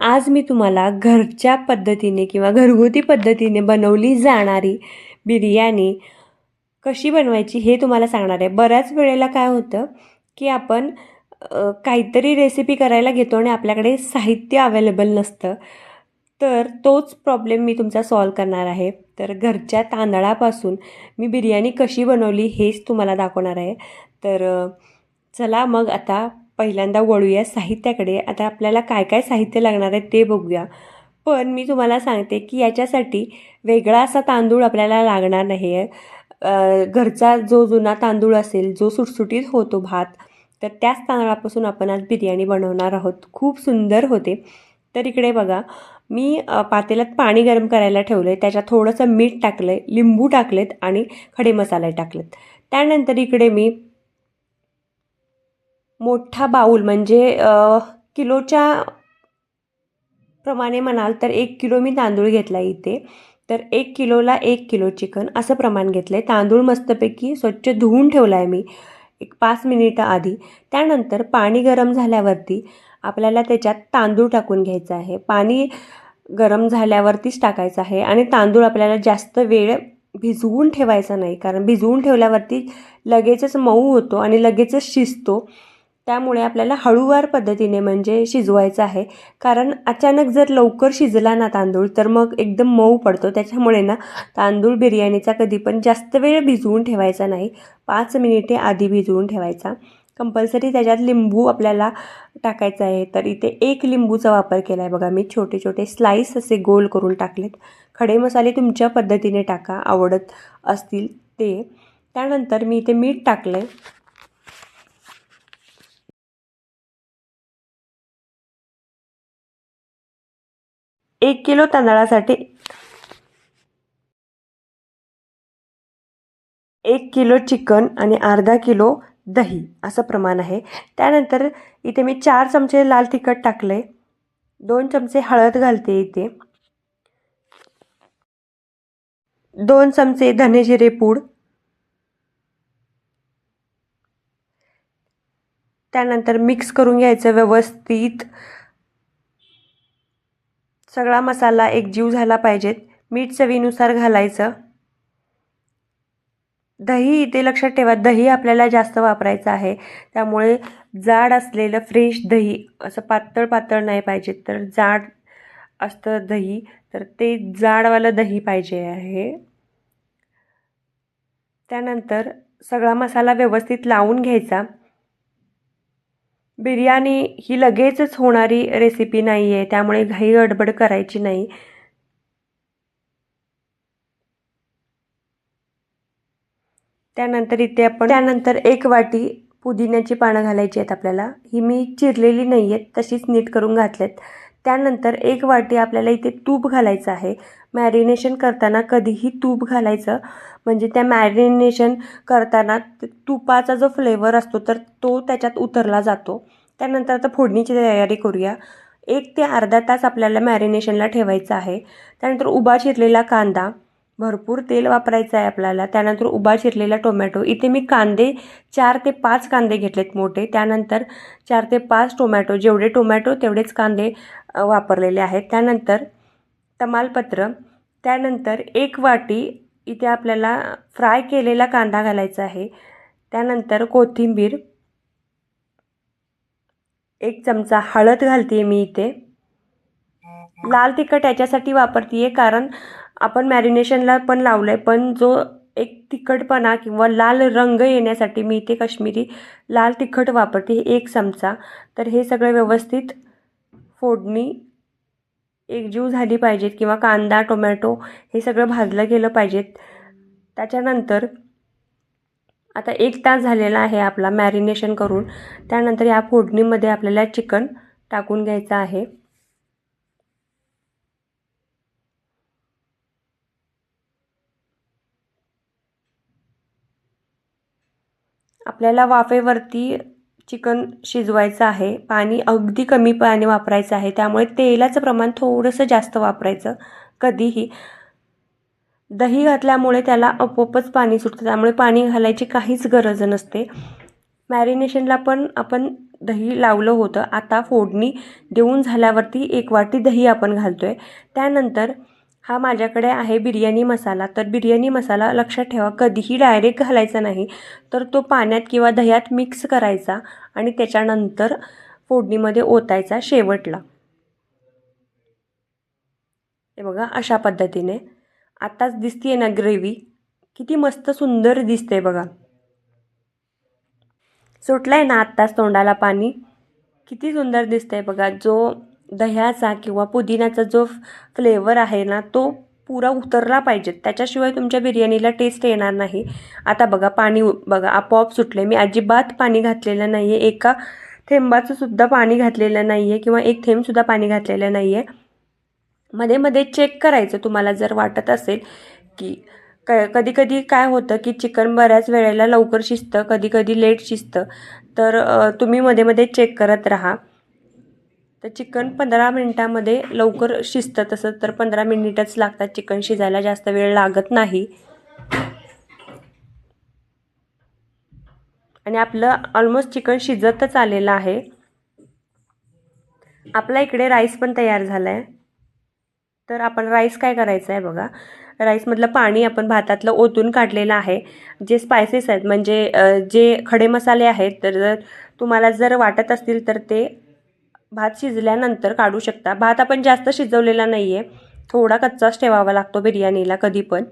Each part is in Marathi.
आज मी तुम्हाला घरच्या पद्धतीने किंवा घरगुती पद्धतीने बनवली जाणारी बिर्याणी कशी बनवायची हे तुम्हाला सांगणार आहे. बऱ्याच वेळेला काय होतं की आपण काहीतरी रेसिपी करायला घेतो आणि आपल्याकडे साहित्य अवेलेबल नसतं. तर तोच प्रॉब्लेम मी तुमचा सॉल्व करणार आहे. तर घरच्या तांदळापासून मी बिर्याणी कशी बनवली हेच तुम्हाला दाखवणार आहे. तर चला मग आता पहिल्यांदा वळूया साहित्याकडे. आता आपल्याला काय काय साहित्य लागणार आहे ते बघूया. पण मी तुम्हाला सांगते की याच्यासाठी वेगळा असा तांदूळ आपल्याला लागणार नाही आहे. घरचा जो जुना तांदूळ असेल, जो सुटसुटीत होतो भात, तर त्याच तांदळापासून आपण आज बिर्याणी बनवणार आहोत. खूप सुंदर होते. तर इकडे बघा, मी पातेल्यात पाणी गरम करायला ठेवलं आहे. त्याच्यात थोडंसं मीठ टाकलं आहे, लिंबू टाकलेत आणि खडे मसाले टाकलेत. त्यानंतर इकडे मी मोठा बाऊल म्हणजे किलोच्या प्रमाणे म्हणाल तर 1 किलो मी तांदूळ घेतला इथे. तर 1 किलोला 1 किलो चिकन असं प्रमाण घेतलं आहे. तांदूळ मस्तपैकी स्वच्छ धुवून ठेवला आहे मी एक 5 मिनिटं आधी. त्यानंतर पाणी गरम झाल्यावरती आपल्याला त्याच्यात तांदूळ टाकून घ्यायचं आहे. पाणी गरम झाल्यावरतीच टाकायचं आहे आणि तांदूळ आपल्याला जास्त वेळ भिजवून ठेवायचा नाही, कारण भिजवून ठेवल्यावरती लगेचच मऊ होतो आणि लगेचच शिजतो. त्यामुळे आपल्याला हळूवार पद्धतीने म्हणजे शिजवायचं आहे. कारण अचानक जर लवकर शिजला ना तांदूळ तर मग एकदम मऊ पडतो. त्याच्यामुळे ना तांदूळ बिर्याणीचा कधी पण जास्त वेळ भिजवून ठेवायचा नाही. 5 मिनिटे आधी भिजवून ठेवायचा. कंपल्सरी त्याच्यात लिंबू आपल्याला टाकायचा आहे. तर इथे 1 लिंबूचा वापर केला आहे बघा मी. छोटे छोटे स्लाईस असे गोल करून टाकलेत. खडे मसाले तुमच्या पद्धतीने टाका, आवडत असतील ते. त्यानंतर मी इथे मीठ टाकलं आहे. 1 किलो तांदळासाठी 1 किलो चिकन आणि अर्धा किलो दही असं प्रमाण आहे. त्यानंतर इथे मी 4 चमचे लाल तिखट टाकले, 2 चमचे हळद घालते इथे, 2 चमचे धने जिरे पूड, त्यानंतर मिक्स करून घ्यायचं व्यवस्थित. सगळा मसाला एकजीव झाला पाहिजेत. मीठ चवीनुसार घालायचं. दही इथे लक्षात ठेवा, दही आपल्याला जास्त वापरायचं आहे. त्यामुळे जाड असलेलं फ्रेश दही, असं पातळ पातळ नाही पाहिजे, तर जाड असतं दही, तर ते जाडवालं दही पाहिजे आहे. त्यानंतर सगळा मसाला व्यवस्थित लावून घ्यायचा. बिर्याणी ही लगेचच होणारी रेसिपी नाही आहे, त्यामुळे घाई गडबड करायची नाही. त्यानंतर 1 वाटी पुदिन्याची पानं घालायची आहेत आपल्याला. ही मी चिरलेली नाही आहेत, तशीच नीट करून घातलेत. त्यानंतर 1 वाटी आपल्याला इथे तूप घालायचं आहे. मॅरिनेशन करताना कधीही तूप घालायचं, म्हणजे त्या मॅरिनेशन करताना तुपाचा जो फ्लेवर असतो तर तो त्याच्यात उतरला जातो. त्यानंतर आता फोडणीची तयारी करूया. 1 ते अर्धा तास आपल्याला मॅरिनेशनला ठेवायचं आहे. त्यानंतर उभा चिरलेला कांदा, भरपूर तेल वापरायचं आहे आपल्याला. त्यानंतर उभा चिरलेला टोमॅटो. इथे मी कांदे 4 ते 5 कांदे घेतलेत मोठे. त्यानंतर 4 ते 5 टोमॅटो, जेवढे टोमॅटो तेवढेच कांदे वापरलेले आहेत. त्यानंतर तमालपत्र. त्यानंतर 1 वाटी इथे आपल्याला फ्राय केलेला कांदा घालायचा आहे. त्यानंतर कोथिंबीर, 1 चमचा हळद घालते मी इथे. लाल तिखट याच्यासाठी वापरते आहे कारण आपण मॅरिनेशनला पण लावलं आहे, पण जो एक तिखटपणा किंवा लाल रंग येण्यासाठी मी इथे काश्मीरी लाल तिखट वापरते 1 चमचा. तर हे सगळं व्यवस्थित फोडणी एकजीव झाली पाहिजेत किंवा कांदा टोमॅटो हे सगळं भाजलं गेलं पाहिजेत. त्याच्यानंतर आता 1 तास झालेला आहे आपला मॅरिनेशन करून. त्यानंतर या फोडणीमध्ये आपल्याला चिकन टाकून घ्यायचं आहे. आपल्याला वाफेवरती चिकन शिजवायचं आहे. पाणी अगदी कमी पाणी वापरायचं आहे, त्यामुळे तेलाचं प्रमाण थोडंसं जास्त वापरायचं कधीही. दही घातल्यामुळे त्याला आपोआपच पाणी सुटतं, त्यामुळे पाणी घालायची काहीच गरज नसते. मॅरिनेशनला पण आपण दही लावलं होतं. आता फोडणी देऊन झाल्यावरती 1 वाटी दही आपण घालतो आहे. त्यानंतर हा माझ्याकडे आहे बिर्याणी मसाला. तर बिर्याणी मसाला लक्षात ठेवा कधीही डायरेक्ट घालायचा नाही, तर तो पाण्यात किंवा दह्यात मिक्स करायचा आणि त्याच्यानंतर फोडणीमध्ये ओतायचा शेवटला. हे बघा अशा पद्धतीने आताच दिसतीये ना ग्रेव्ही, किती मस्त सुंदर दिसते बघा. सुटलंय ना आत्ताच तोंडाला पाणी. किती सुंदर दिसतंय बघा. जो दह्याचा किंवा पुदिन्याचा जो फ्लेवर आहे ना तो पुरा उतरला पाहिजे, त्याच्याशिवाय तुमच्या बिर्याणीला टेस्ट येणार नाही. आता बघा पाणी बघा आपोआप सुटले. मी अजिबात पाणी घातलेलं नाही आहे, एका थेंबाचं सुद्धा पाणी घातलेलं नाही आहे किंवा एक थेंबसुद्धा पाणी घातलेलं नाही आहे. मध्ये मध्ये चेक करायचं तुम्हाला जर वाटत असेल की कधी कधी काय होतं की चिकन बऱ्याच वेळेला लवकर शिजतं, कधी कधी लेट शिजतं. तर तुम्ही मध्ये मध्ये चेक करत राहा. तर चिकन 15 मिनिटामध्ये लवकर शिजतं. तसं तर 15 मिनिटच लागतात चिकन शिजायला, जास्त वेळ लागत नाही. आणि आपलं ऑलमोस्ट चिकन शिजतच आलेलं आहे. आपला इकडे राईस पण तयार झाला आहे. तर आपण राईस काय करायचं आहे बघा. राईसमधलं पाणी आपण भातातलं ओतून काढलेलं आहे. जे स्पायसेस आहेत म्हणजे जे खडे मसाले आहेत, तर तुम्हाला जर वाटत असतील तर ते भात शिजल्यानंतर काढू शकता. भात आपण जास्त शिजवलेला नाही आहे, थोडा कच्चाच ठेवावा लागतो बिर्याणीला कधी पण.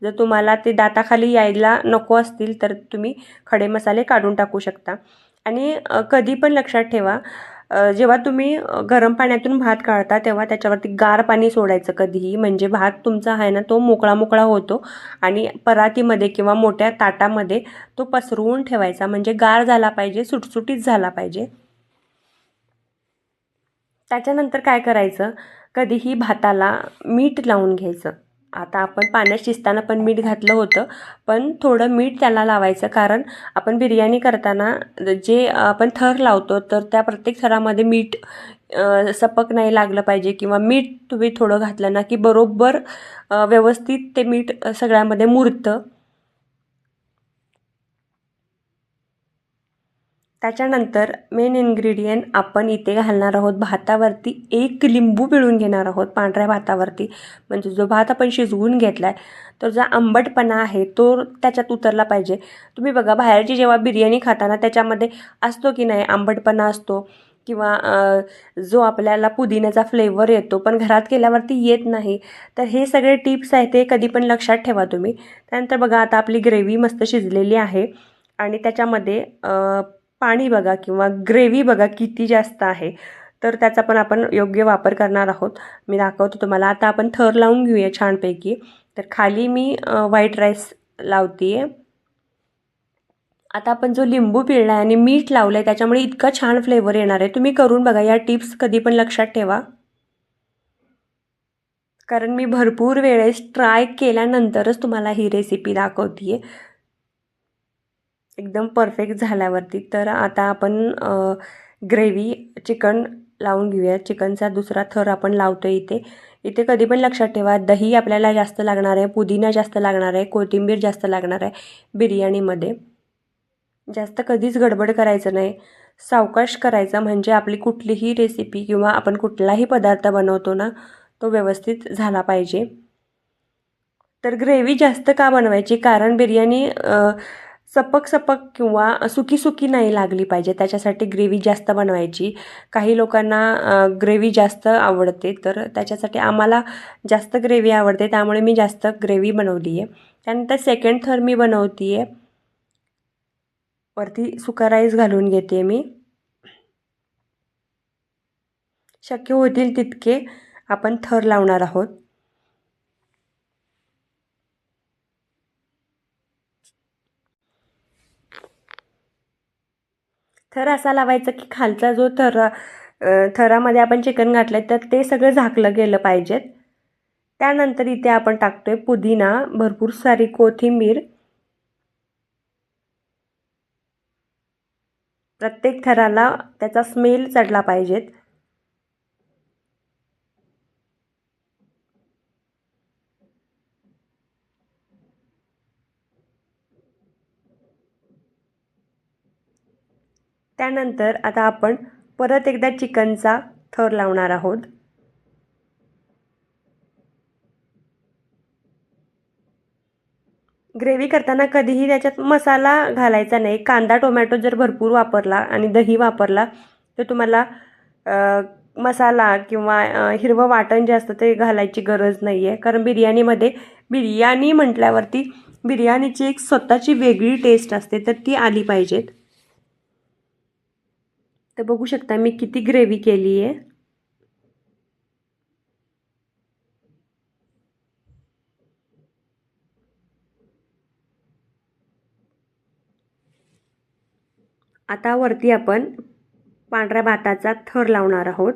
जर तुम्हाला ते दाताखाली यायला नको असतील तर तुम्ही खडे मसाले काढून टाकू शकता. आणि कधी पण लक्षात ठेवा, जेव्हा तुम्ही गरम पाण्यातून भात काढता तेव्हा त्याच्यावरती गार पाणी सोडायचं कधीही, म्हणजे भात तुमचा आहे ना तो मोकळा मोकळा होतो. आणि परातीमध्ये किंवा मोठ्या ताटामध्ये तो पसरवून ठेवायचा, म्हणजे गार झाला पाहिजे, सुटसुटीत झाला पाहिजे. त्याच्यानंतर काय करायचं, कधीही भाताला मीठ लावून घ्यायचं. आता आपण पाण्यात शिजताना पण मीठ घातलं होतं, पण थोडं मीठ त्याला लावायचं, कारण आपण बिर्याणी करताना जे आपण थर लावतो तर त्या प्रत्येक थरामध्ये मीठ सपक नाही लागलं पाहिजे, किंवा मीठ तुम्ही थोडं घातलं ना की बरोबर व्यवस्थित ते मीठ सगळ्यामध्ये मुरतं. त्याच्यानंतर मेन इन्ग्रेडियंट आपण इथे घालणार आहोत भातावरती. 1 लिंबू पिळून घेणार आहोत पांढऱ्या भातावरती. म्हणजे जो भात आपण शिजवून घेतला आहे तो जो आंबटपणा आहे तो त्याच्यात उतरला पाहिजे. तुम्ही बघा बाहेरची जेव्हा बिर्याणी खाताना त्याच्यामध्ये असतो की नाही आंबटपणा असतो, किंवा जो आपल्याला पुदिन्याचा फ्लेवर येतो, पण घरात केल्यावरती येत नाही. तर हे सगळे टिप्स आहेत ते कधी पण लक्षात ठेवा तुम्ही. त्यानंतर बघा आता आपली ग्रेव्ही मस्त शिजलेली आहे आणि त्याच्यामध्ये पाणी बघा किंवा ग्रेव्ही बघा किती जास्त आहे. तर त्याचा पण आपण योग्य वापर करणार आहोत. मी दाखवतो तुम्हाला. आता आपण थर लावून घेऊया छानपैकी. तर खाली मी व्हाईट राईस लावते आहे. आता आपण जो लिंबू पिळला आहे आणि मीठ लावलं आहे त्याच्यामुळे इतका छान फ्लेवर येणार आहे. तुम्ही करून बघा. या टिप्स कधी पण लक्षात ठेवा, कारण मी भरपूर वेळेस ट्राय केल्यानंतरच तुम्हाला ही रेसिपी दाखवते आहे एकदम परफेक्ट झाल्यावरती. तर आता आपण ग्रेव्ही चिकन लावून घेऊया. चिकनचा दुसरा थर आपण लावतो इथे. इथे कधी पण लक्षात ठेवा दही आपल्याला जास्त लागणार आहे, पुदिना जास्त लागणार आहे, कोथिंबीर जास्त लागणार आहे बिर्याणीमध्ये. जास्त कधीच गडबड करायचं नाही, सावकाश करायचं, म्हणजे आपली कुठलीही रेसिपी किंवा आपण कुठलाही पदार्थ बनवतो ना तो व्यवस्थित झाला पाहिजे. तर ग्रेव्ही जास्त का बनवायची, कारण बिर्याणी सपक सपक किंवा सुकी सुकी नाही लागली पाहिजे, त्याच्यासाठी ग्रेव्ही जास्त बनवायची. काही लोकांना ग्रेव्ही जास्त आवडते, तर त्याच्यासाठी आम्हाला जास्त ग्रेव्ही आवडते, त्यामुळे मी जास्त ग्रेव्ही बनवली आहे. त्यानंतर सेकंड थर मी बनवते आहे. वरती सुका राईस घालून घेते मी. शक्य होतील तितके आपण थर लावणार आहोत. थर असा लावायचा की खालचा जो थरामध्ये आपण चिकन घातलं आहे तर ते सगळं झाकलं गेलं पाहिजेत. त्यानंतर इथे आपण टाकतोय पुदिना, भरपूर सारी कोथिंबीर. प्रत्येक थराला त्याचा स्मेल चढला पाहिजेत. त्यानंतर आता आपण परत एकदा चिकनचा थर लावणार आहोत. ग्रेव्ही करताना कधीही त्याच्यात मसाला घालायचा नाही. कांदा टोमॅटो जर भरपूर वापरला आणि दही वापरला तर तुम्हाला मसाला किंवा हिरवं वाटण जे असतं ते घालायची गरज नाही आहे. कारण बिर्याणी म्हटल्यावरती बिर्याणीची एक स्वतःची वेगळी टेस्ट असते, तर ती आली पाहिजेत. तर बघू शकता मी किती ग्रेव्ही केली आहे. आता वरती आपण पांढऱ्या भाताचा थर लावणार आहोत.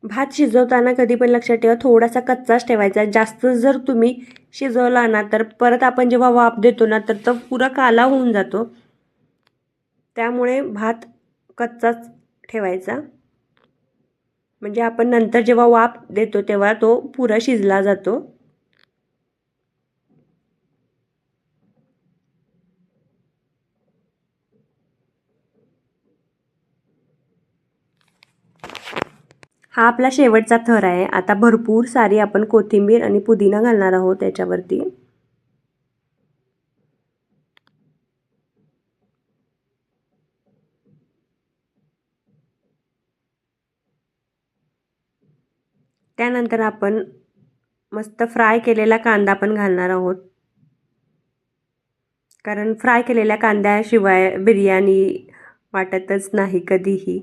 भात शिजवताना कधी पण लक्षात ठेवा थोडासा कच्चाच ठेवायचा. जास्त जर तुम्ही शिजवला ना तर परत आपण जेव्हा वाफ देतो ना तर तो पुरा काला होऊन जातो. त्यामुळे भात कच्चाच ठेवायचा, म्हणजे आपण नंतर जेव्हा वाफ देतो तेव्हा तो पुरा शिजला जातो. हा आपला शेवटचा थर आहे. आता भरपूर सारी आपण कोथिंबीर आणि पुदिना घालणार आहोत त्याच्यावरती. त्यानंतर आपण मस्त फ्राय केलेला कांदा पण घालणार आहोत, कारण फ्राय केलेल्या कांद्याशिवाय बिर्याणी वाटतच नाही कधीही.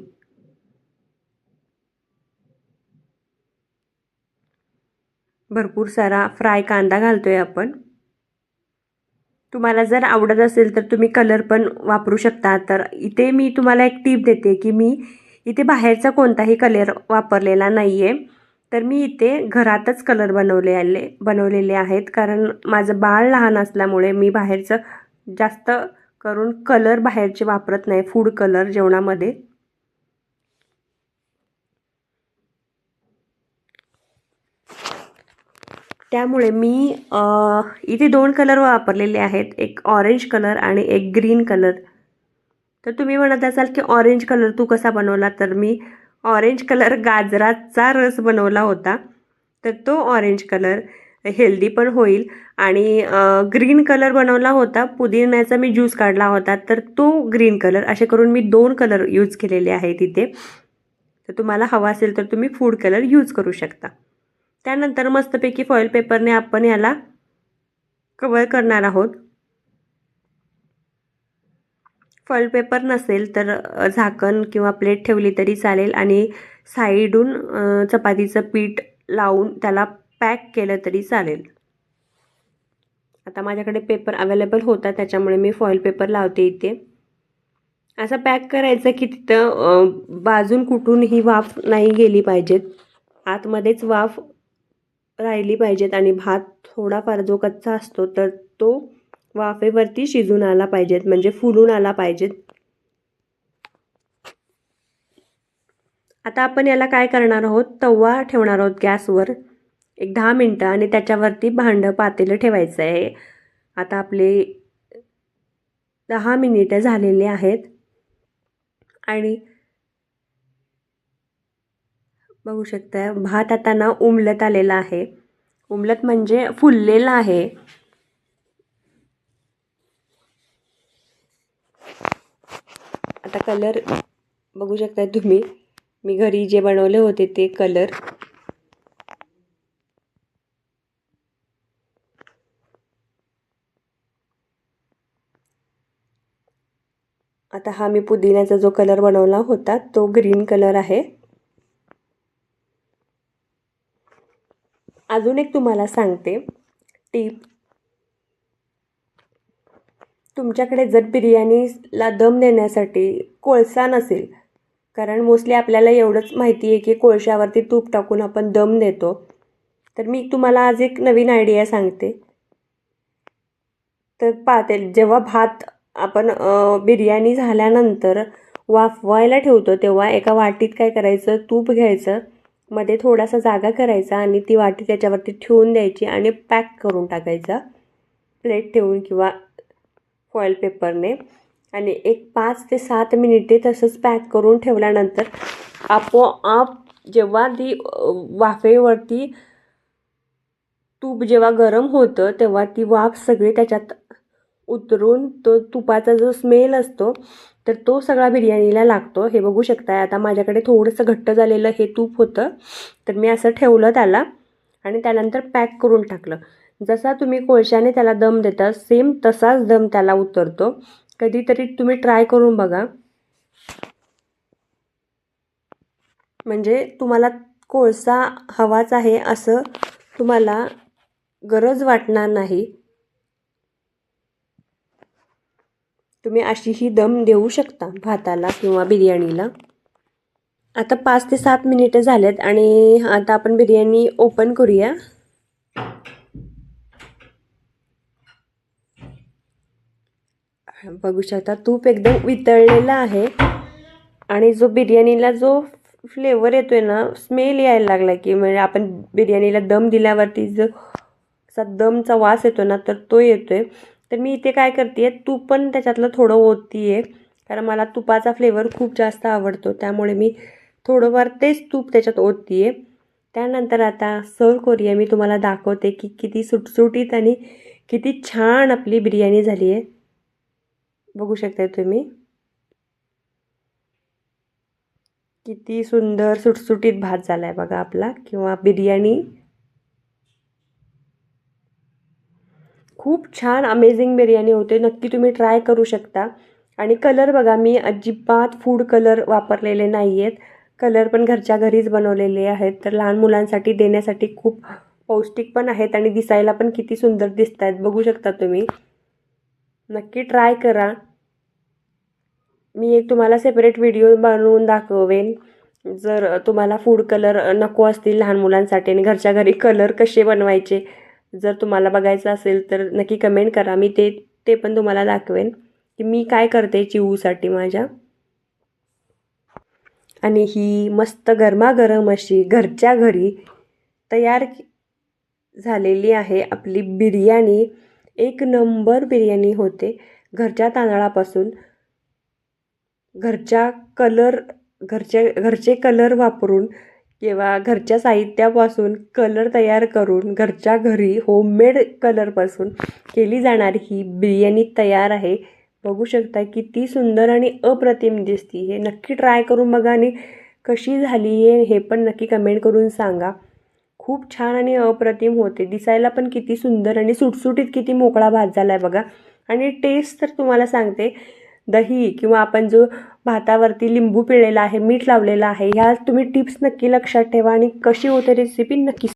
भरपूर सारा फ्राय कांदा घालतोय आपण. तुम्हाला जर आवडत असेल तर तुम्ही कलर पण वापरू शकता. तर इथे मी तुम्हाला एक टीप देते की मी इथे बाहेरचा कोणताही कलर वापरलेला नाही आहे. तर मी इथे घरातच कलर बनवलेले आहेत, कारण माझं बाळ लहान असल्यामुळे मी बाहेरचं जास्त करून कलर बाहेरचे वापरत नाही, फूड कलर जेवणामध्ये. त्यामुळे मी इथे 2 कलर वापरलेले आहेत, एक ऑरेंज कलर आणि एक ग्रीन कलर. तर तुम्ही म्हणत असाल की ऑरेंज कलर तू कसा बनवला, तर मी ऑरेंज कलर गाजराचा रस बनवला होता. तर तो ऑरेंज कलर हेल्दी पण होईल. आणि ग्रीन कलर बनवला होता, पुदिन्याचा मी ज्यूस काढला होता, तर तो ग्रीन कलर. असे करून मी 2 कलर यूज केलेले आहेत इथे. तर तुम्हाला हवा असेल तर तुम्ही फूड कलर यूज करू शकता. त्यानंतर मस्तपैकी फॉईल पेपरने आपण याला कव्हर करणार आहोत. फॉईल पेपर नसेल तर झाकण किंवा प्लेट ठेवली तरी चालेल, आणि साईडून चपातीचं पीठ लावून त्याला पॅक केलं तरी चालेल. आता माझ्याकडे पेपर अवेलेबल होता त्याच्यामुळे मी फॉईल पेपर लावते इथे. असं पॅक करायचं की तिथं बाजून कुठूनही वाफ नाही गेली पाहिजेत, आतमध्येच वाफ राहिली पाहिजेत. आणि भात थोडाफार जो कच्चा असतो तर तो वाफेवरती शिजून आला पाहिजेत, म्हणजे फुलून आला पाहिजेत. आता आपण याला काय करणार आहोत, तवा ठेवणार आहोत गॅसवर एक 10 मिनटं, आणि त्याच्यावरती भांडं पातेलं ठेवायचं आहे. आता आपले 10 मिनिटं झालेले आहेत आणि बघू शकता भात आता ना उमलत आलेला आहे. उमलत म्हणजे फुललेला आहे. आता कलर बघू शकता तुम्ही, मी घरी जे बनवले होते ते कलर. आता हा मी पुदिन्याचा जो कलर बनवला होता तो ग्रीन कलर आहे. अजून एक तुम्हाला सांगते टीप, तुमच्याकडे जर बिर्याणीला दम देण्यासाठी कोळसा नसेल, कारण मोस्टली आपल्याला एवढंच माहिती आहे की कोळशावरती तूप टाकून आपण दम देतो, तर मी तुम्हाला आज एक नवीन आयडिया सांगते. तर जेव्हा भात आपण बिर्याणी झाल्यानंतर वाफवायला ठेवतो तेव्हा एका वाटीत काय करायचं, तूप घ्यायचं, मध्ये थोडासा जागा करायचा आणि ती वाटी त्याच्यावरती ठेवून द्यायची आणि पॅक करून टाकायचा प्लेट ठेवून किंवा फॉईल पेपरने. आणि एक 5 ते 7 मिनिटे तसंच पॅक करून ठेवल्यानंतर आपोआप जेव्हा ती वाफेवरती तूप जेव्हा गरम होतं तेव्हा ती वाफ सगळी त्याच्यात उतरून तो तुपाचा जो स्मेल असतो तर तो सगळा बिर्याणीला लागतो. हे बघू शकताय. आता माझ्याकडे थोडंसं घट्ट झालेलं हे तूप होतं तर मी असं ठेवलं त्याला आणि त्यानंतर पॅक करून टाकलं. जसा तुम्ही कोळशाने त्याला दम देता सेम तसाच दम त्याला उतरतो. कधीतरी तुम्ही ट्राय करून बघा, म्हणजे तुम्हाला कोळसा हवाच आहे असं तुम्हाला गरज वाटणार नाही. तुम्ही अशीही दम देऊ शकता भाताला किंवा बिर्याणीला. आता 5 ते 7 मिनिटं झालेत आणि आता आपण बिर्याणी ओपन करूया. बघू शकता तूप एकदम वितळलेलं आहे आणि जो बिर्याणीला जो फ्लेवर येतोय ना, स्मेल यायला लागला की म्हणजे आपण बिर्याणीला दम दिल्यावरती जो असा दमचा वास येतो ना तर तो येतोय. तर मी इथे काय करते, तूप पण त्याच्यातलं थोडं ओतते कारण मला तुपाचा फ्लेवर खूप जास्त आवडतो, त्यामुळे मी थोडंफार तेच तूप त्याच्यात ओतते. त्यानंतर आता सर्व करूया. मी तुम्हाला दाखवते की किती सुटसुटीत आणि किती छान आपली बिर्याणी झाली आहे. बघू शकताय तुम्ही किती सुंदर सुटसुटीत भात झाला आहे बघा आपला, किंवा बिर्याणी खूप छान अमेझिंग बिर्याणी होते. नक्की तुम्ही ट्राय करू शकता. आणि कलर बघा, मी अजिबात फूड कलर वापरलेले नाही आहेत. कलर पण घरच्या घरीच बनवलेले आहेत. तर लहान मुलांसाठी देण्यासाठी खूप पौष्टिक पण आहेत आणि दिसायला पण किती सुंदर दिसत आहेत. बघू शकता तुम्ही. नक्की ट्राय करा. मी एक तुम्हाला सेपरेट व्हिडिओ बनवून दाखवेन. जर तुम्हाला फूड कलर नको असतील लहान मुलांसाठी आणि घरच्या घरी कलर कसे बनवायचे जर तुम्हाला बघायचं असेल तर नक्की कमेंट करा. मी ते पण तुम्हाला दाखवेन की मी काय करते चिवूसाठी माझ्या. आणि ही मस्त गरमागरम अशी घरच्या घरी तयार झालेली आहे आपली बिर्याणी. एक नंबर बिर्याणी होते. घरच्या तांदळापासून घरचे कलर वापरून किंवा घरच्या साहित्यापासून कलर तयार करून घरच्या घरी होममेड कलरपासून केली जाणारी ही बिर्याणी तयार आहे. बघू शकता किती सुंदर आणि अप्रतिम दिसती. हे नक्की ट्राय करून बघा आणि कशी झाली आहे हे पण नक्की कमेंट करून सांगा. खूप छान आणि अप्रतिम होते. दिसायला पण किती सुंदर आणि सुटसुटीत किती मोकळा भात झाला आहे बघा. आणि टेस्ट तर तुम्हाला सांगते, दही किंवा आपण जो भातावरती लिंबू पिळलेला आहे, मीठ लावलेलं आहे, ह्या तुम्ही टिप्स नक्की लक्षात ठेवा आणि कशी होते रेसिपी नक्की